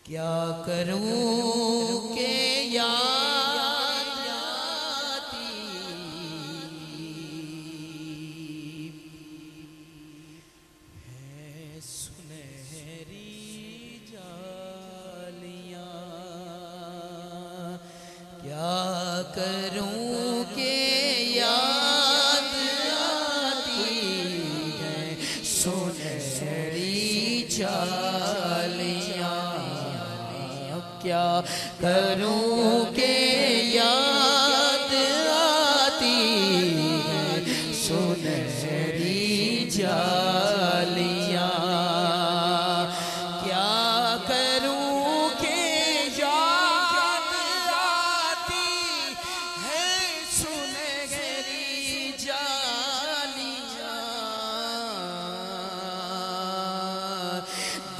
क्या करूं के याद आती है सुनहरी जालियां। क्या करूं के याद आती है सुनहरी जालियां। क्या करूं के याद आती है सुनहरी जालियां। क्या करूं के याद आती है सुनहरी जालियां।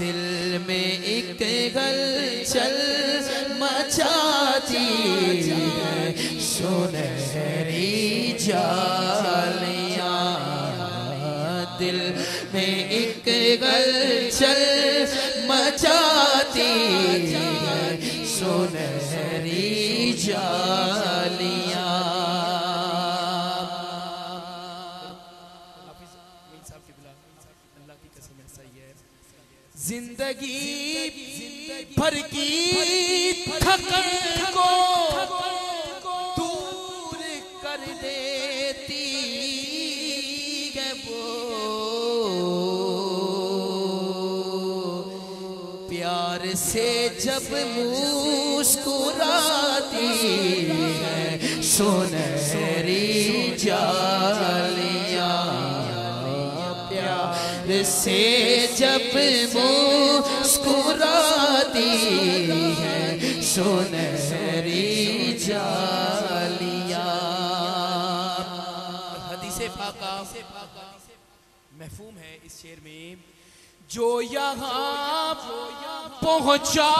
दिल में एक हलचल मचाती है सुनहरी जालियां। दिल में एक हलचल मचाती है सुनहरी जालियां। जिंदगी भर की थकन को दूर कर देती है वो प्यार से जब मुस्कुराती है सुनहरी जालियां। प्यार से जब मुस्कुराती है सुनहरी जालियां। हदीसे पाका महफूम है इस शेर में, जो यहाँ पहुंचा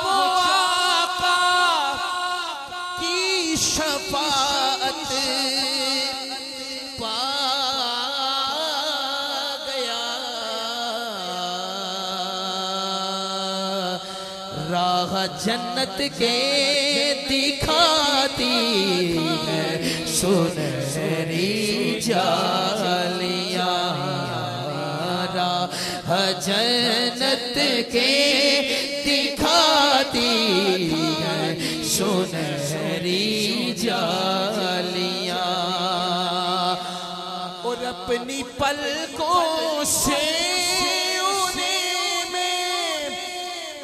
वो आका की शफाअत पा गया। राह जन्नत के दिखाती है सुनहरी जालियां। राह जन्नत के दिखाती है सुनहरी जालियां। और अपनी पलकों से उन्हें में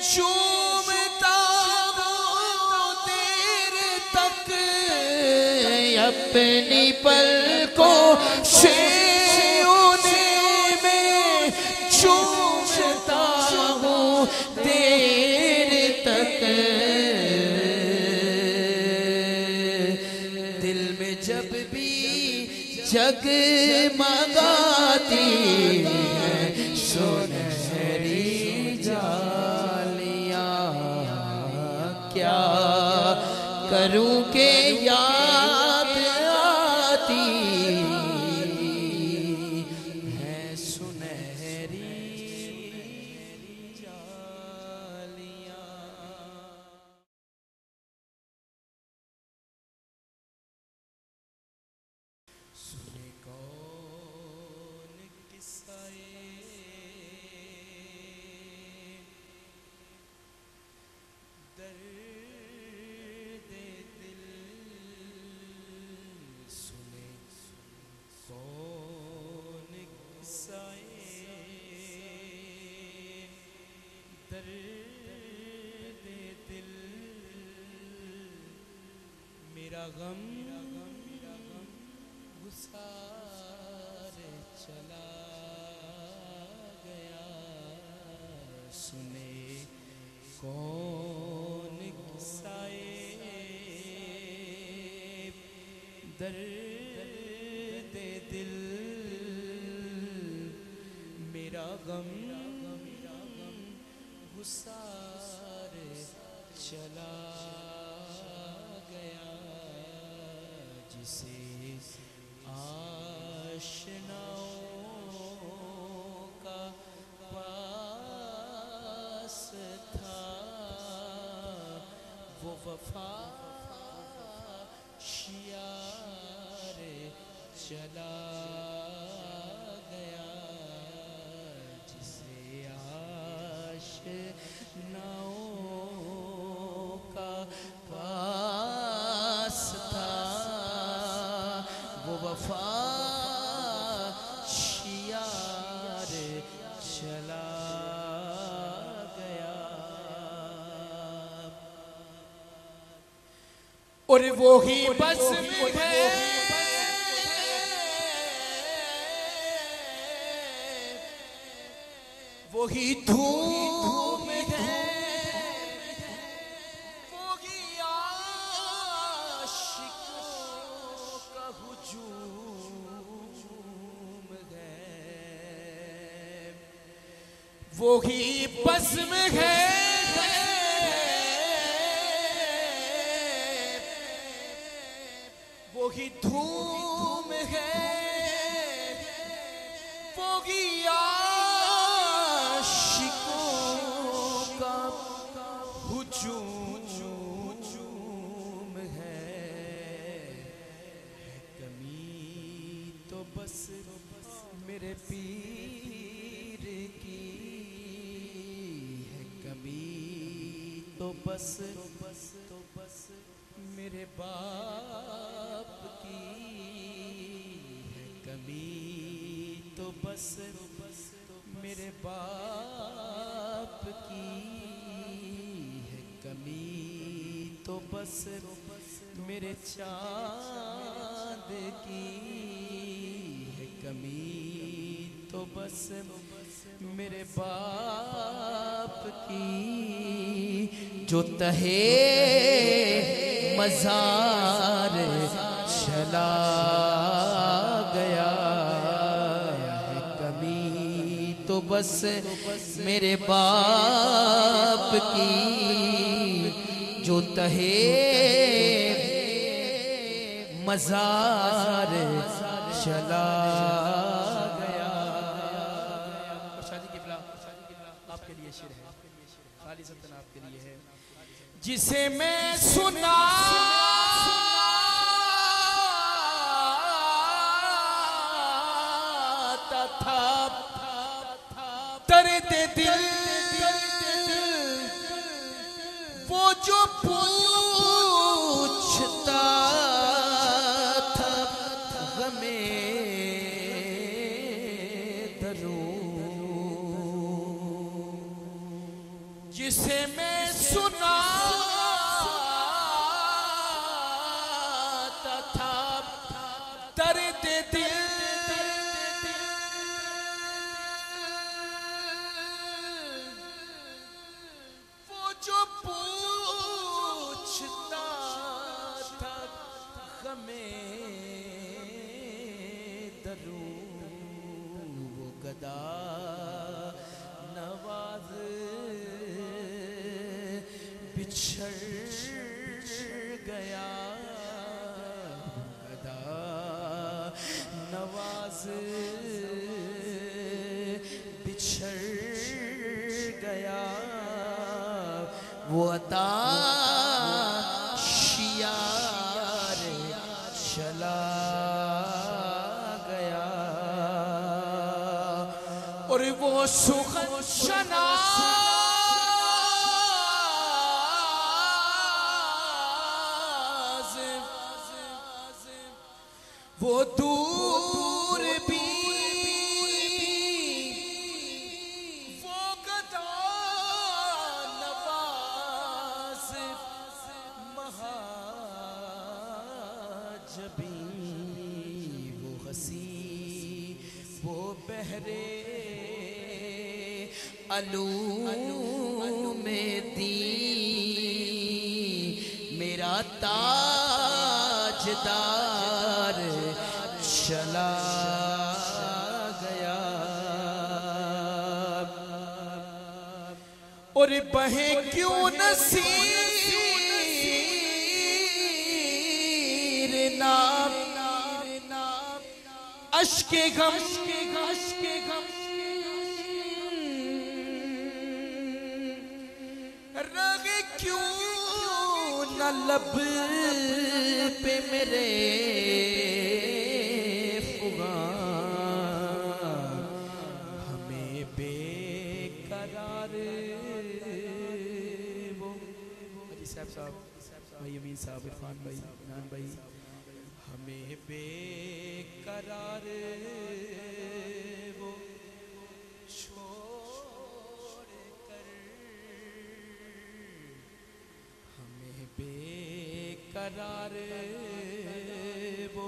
चूमता हूँ देर तक। अपनी पलकों से उन्हें में चूमता हूँ देर तक। दिल में जब भी जगमगाती है सुनहरी जालियां। क्या करूं के याद आती है सुनहरी जालियां। सुने कौन किस्साए दर्द दिल। सुने कौन किस्साए दर्द दिल। मेरा गम गुसार चला गया। सुने कौन किस्साए दर्द दिल। मेरा गम गुसार चला गया। जिसे आशनाओं का पास था वफा शियारे चला गया, जिसे आशिनाओं का पास था, वो वफा शियारे चला गया। और वो ही बस में है, वो ही धूम है, वो ही आशिकों का हुजूम है, वो ही बस में है, वो ही धूम है, वो ही आशिकों का हुजूम है। कमी तो बस मेरे पीर की है, कमी तो बस मेरे बाप की है, कमी तो बस मेरे बाप की है, कमी तो बस मेरे चाँद की है, कमी तो बस मेरे बाप की, जो तहे मज़ार चला गया है, कमी तो बस मेरे बाप की, जो तहे मज़ार चला गया। शादी की बिला आपके लिए शेर है, खाली सत्तन आपके लिए है। जिसे मैं सुना था दर्द दिल, वो जो पूछता था गमे दरूं, जिसे मैं सुना था दर्द दिल, वो जो पूछता था गमे दरूं, वो गदा नवाज बिछड़ गया, गदा नवाज बिछड़ गया, वो अता शियारे चला गया। और वो सुखन शनाज़, वो दूर भी, वो गदा नवाज़ महाजबी, वो हसी वो बहरे अलूम में दी, मेरा ताजदार चला गया। और बहे क्यों नसीर नाम अश्के गम, रग क्यों न लब पे मेरे फुगान हमें बेकरार वो हाजी साहब भाई अमीन साहब इरफान भाई नान भाई हमें बेकरार वो छोड़ कर हमें बेकरार वो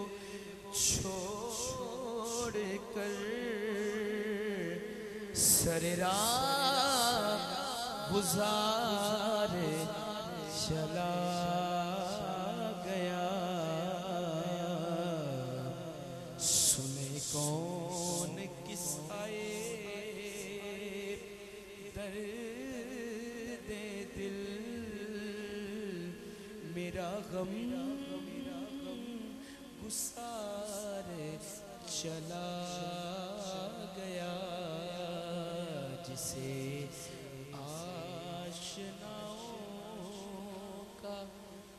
छोड़ कर सरेरा गुजार चला गया सुने कौन किस आए दर्द दिल मेरा गम गुसार चला गया जिसे आशनाओं का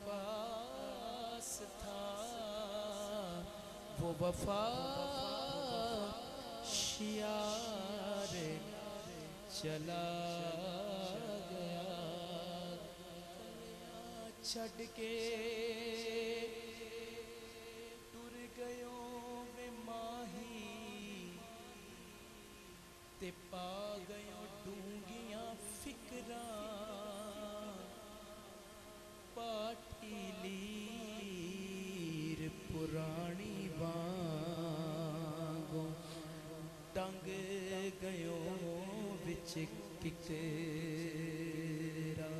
पास था वो वफा शियार चला गया छड़ के टुर गयो वे माही ते पा गयो डूंगिया फिकरा पाटी लीर पुरानी बांगो टंग गयो विच किकरा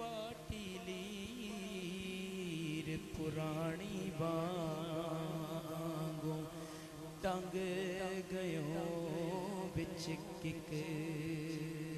पाटी लीर पुरानी बांगो टंग गयो बिच किकरा